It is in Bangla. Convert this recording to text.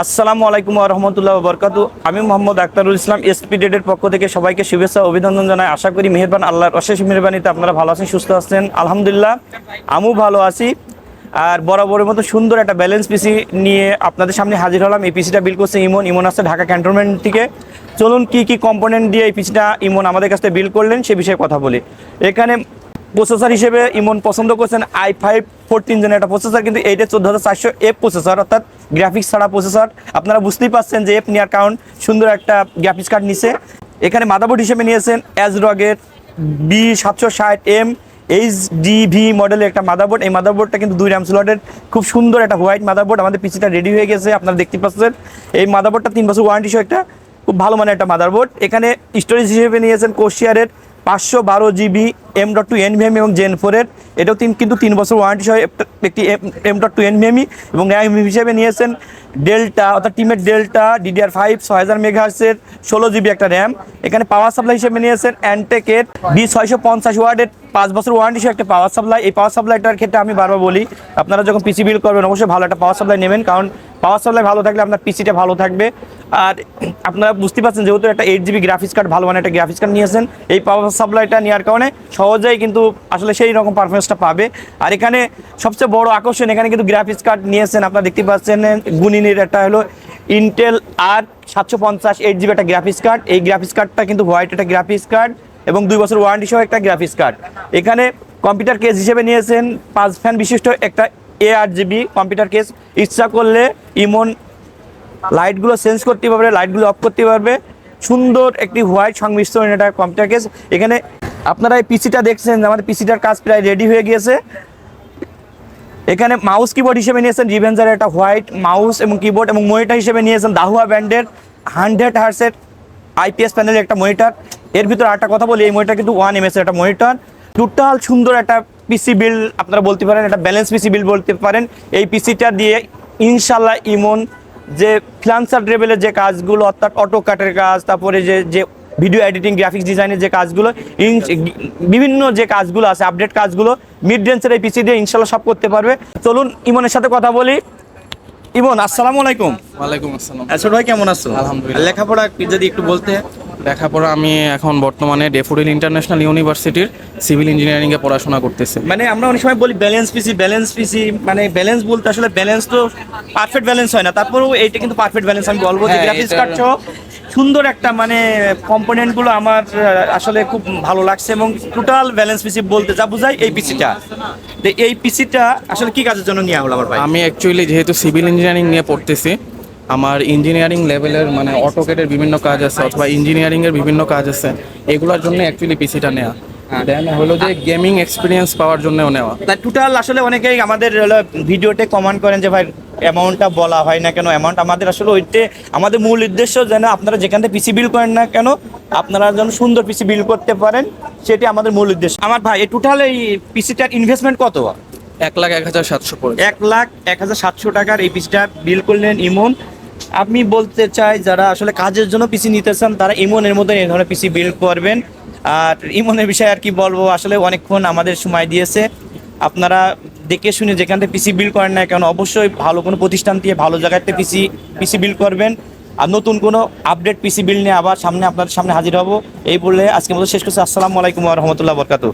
আসসালামু আলাইকুম ওয়া রাহমাতুল্লাহি ওয়া বারাকাতুহু। আমি মোহাম্মদ আখতারুল ইসলাম এসপিডেটের পক্ষ থেকে সবাইকে শুভেচ্ছা অভিনন্দন জানাই। আশা করি মেহেরবান আল্লাহর অশেষ মেহেরবানিতে আপনারা ভালো আছেন, সুস্থ আছেন। আলহামদুলিল্লাহ আমিও ভালো আছি। আর বরাবরের মতো সুন্দর একটা ব্যালেন্স পিসি নিয়ে আপনাদের সামনে হাজির হলাম। এই পিসিটা বিল করছে ইমন আসছে ঢাকা ক্যান্টনমেন্ট থেকে। চলুন কি কি কম্পোনেন্ট দিয়ে এই পিসিটা ইমন আমাদের কাছ থেকে বিল করলেন সে বিষয়ে কথা বলি। এখানে প্রসেসর হিসেবে ইমন পছন্দ করছেন i5-14 জেনের একটা প্রসেসর, কিন্তু এইটা 14400F প্রসেসর, অর্থাৎ গ্রাফিক্স ছাড়া প্রসেসর। আপনারা বুঝতেই পারছেন যে এফ নেওয়ার কারণ সুন্দর একটা গ্রাফিক্স কার্ড নিছে। এখানে মাদারবোর্ড হিসেবে নিয়েছেন অ্যাজরগের B760M HDV মডেলের একটা মাদারবোর্ড। এই মাদারবোর্ডটা কিন্তু 2 RAM স্লটের খুব সুন্দর একটা হোয়াইট মাদারবোর্ড। আমাদের পিসিটা রেডি হয়ে গেছে, আপনারা দেখতে পাচ্ছেন। এই মাদারবোর্ডটা 3 বছর ওয়ারেন্টি সহ একটা খুব ভালো মানের একটা মাদারবোর্ড। এখানে স্টোরেজ হিসেবে নিয়েছেন কোশিয়ারের 512GB M.2 NVMe এবং Gen 4-এর, এটাও কিন্তু 3 বছর ওয়ারেন্টি সহ একটি M.2 NVMe। এবং র্যাম হিসেবে নিয়েছেন ডেল্টা, অর্থাৎ টিমের ডেল্টা DDR5 6000 মেগাহার্টসের 16GB একটা র্যাম। এখানে পাওয়ার সাপ্লাই হিসেবে নিয়েছেন অ্যান্টেকের B650 ওয়াটের 5 বছর ওয়ারেন্টি সহ একটা পাওয়ার সাপ্লাই। এই পাওয়ার সাপ্লাইটার ক্ষেত্রে আমি বারবার বলি, আপনারা যখন পিসি বিল করবেন অবশ্যই ভালো একটা পাওয়ার সাপ্লাই নেবেন, কারণ পাওয়ার সাপ্লাই ভালো থাকলে আপনার পিসিটা ভালো থাকবে। আর আপনারা বুঝতে পারছেন যেহেতু একটা 8GB গ্রাফিক্স কার্ড, ভালো মানে একটা গ্রাফিক্স কার্ড নিয়েছেন, এই পাওয়ার সাপ্লাইটা নেওয়ার কারণে সহজেই কিন্তু আসলে সেই রকম পারফরমেন্সটা পাবে। আর এখানে সবচেয়ে বড় আকর্ষণ, এখানে কিন্তু গ্রাফিক্স কার্ড নিয়েছেন, আপনারা দেখতে পাচ্ছেন গুনিনের একটা হলো ইন্টেল R750 8GB একটা গ্রাফিক্স কার্ড। এই গ্রাফিক্স কার্ডটা কিন্তু হোয়াইট একটা গ্রাফিক্স কার্ড এবং 2 বছর ওয়ারেন্টি সহ একটা গ্রাফিক্স কার্ড। এখানে কম্পিউটার কেস হিসেবে নিয়েছেন 5 ফ্যান বিশিষ্ট একটা A8GB কম্পিউটার কেস। ইচ্ছা করলে ইমন লাইটগুলো চেঞ্জ করতে পারবে, লাইটগুলো অফ করতে পারবে। সুন্দর একটি হোয়াইট সংমিশ্রণ এটা কম্পিউটার কেস। এখানে আপনারা এই পিসিটা দেখছেন, আমাদের পিসিটার কাজ প্রায় রেডি হয়ে গিয়েছে। এখানে মাউস কিবোর্ড হিসেবে নিয়েছেন রিভেঞ্জারের একটা হোয়াইট মাউস এবং কিবোর্ড, এবং মনিটর হিসেবে নিয়েছেন দাহুয়া ব্র্যান্ডের 100 হার্টসের IPS প্যানেলের একটা মনিটর। এর ভিতরে একটা কথা বলি, এই মনিটর কিন্তু 1 ms এর একটা মনিটর। টোটাল সুন্দর একটা পিসি বিল আপনারা বলতে পারেন, একটা ব্যালেন্স পিসি বিল বলতে পারেন। এই পিসিটা দিয়ে ইনশাল্লাহ ইমন যে ফ্রিল্যান্সার লেভেলের যে কাজগুলো, অর্থাৎ অটোকাটের কাজ, তারপরে যে ভিডিও এডিটিং, গ্রাফিক্স ডিজাইনের যে কাজগুলো, বিভিন্ন যে কাজগুলো আছে আপডেট কাজগুলো মিড রেঞ্জের এই পিসি দিয়ে ইনশাল্লাহ সব করতে পারবে। চলুন ইমনের সাথে কথা বলি। ইমন, আসসালামু আলাইকুম। ওয়ালাইকুম আসসালাম। ছোট ভাই কেমন আছো? আলহামদুলিল্লাহ। লেখাপড়া যদি একটু বলতে। লেখাপড়া আমি এখন বর্তমানে ডেফোডিল ইন্টারন্যাশনাল ইউনিভার্সিটির সিভিল ইঞ্জিনিয়ারিংয়ে পড়াশোনা করতেছি। মানে আমরা অনেক সময় বলি ব্যালেন্স পিসি, মানে ব্যালেন্স বলতে আসলে ব্যালেন্স তো পারফেক্ট ব্যালেন্স হয় না, তারপরেও এইটা কিন্তু পারফেক্ট ব্যালেন্স। আমি বলবো যে গ্রাফিক্স কার্ড সহ সুন্দর একটা মানে কম্পোনেন্টগুলো আমার আসলে খুব ভালো লাগছে, এবং টোটাল ব্যালেন্স পিসি বলতে যা বোঝায় এই পিসিটা। এই পিসিটা আসলে কি কাজের জন্য নেওয়া হলো আমার ভাই? আমি অ্যাকচুয়ালি যেহেতু সিভিল ইঞ্জিনিয়ারিং নিয়ে পড়তেছি, আমার ইঞ্জিনিয়ারিং লেভেলের মানে অটোকেটের বিভিন্ন কাজ আছে অথবা ইঞ্জিনিয়ারিংয়ের বিভিন্ন কাজ আছে, এগুলোর জন্য অ্যাকচুয়ালি পিসিটা নেওয়া। দেন হলো যে গেমিং এক্সপিরিয়েন্স পাওয়ার জন্যও নেওয়া। তাই টোটাল আসলে অনেকেই আমাদের ভিডিওতে কমেন্ট করেন যে ভাই অ্যামাউন্টটা বলা হয় না কেন। অ্যামাউন্ট আমাদের আসলে ওইতে আমাদের মূল উদ্দেশ্য যেন আপনারা যেখান থেকে পিসি বিল করেন না কেন, আপনারা যেন সুন্দর পিসি বিল করতে পারেন, সেটি আমাদের মূল উদ্দেশ্য। আমার ভাই এই টোটাল এই পিসিটার ইনভেস্টমেন্ট কত? 1,01,700 পড়ে। 1,01,700 টাকার এই পিসিটা বিল করলেন ইমন। আমি বলতে চাই যারা আসলে কাজের জন্য পিসি নিতে চান তারা ইমনের মধ্যে এই ধরনের পিসি বিল করবেন। আর ইমনের বিষয়ে আর কি বলবো, আসলে অনেকক্ষণ আমাদের সময় দিয়েছে। আপনারা দেখে শুনে যেখান থেকে পিসি বিল করেন না কেন অবশ্যই ভালো কোনো প্রতিষ্ঠান দিয়ে ভালো জায়গাতে পিসি বিল করবেন। আর নতুন কোনো আপডেট পিসি বিল নিয়ে আবার আপনাদের সামনে হাজির হব। এই বলে আজকে মতো শেষ করছি। আসসালামু আলাইকুম ওয়া রাহমাতুল্লাহি ওয়া বারাকাতুহু।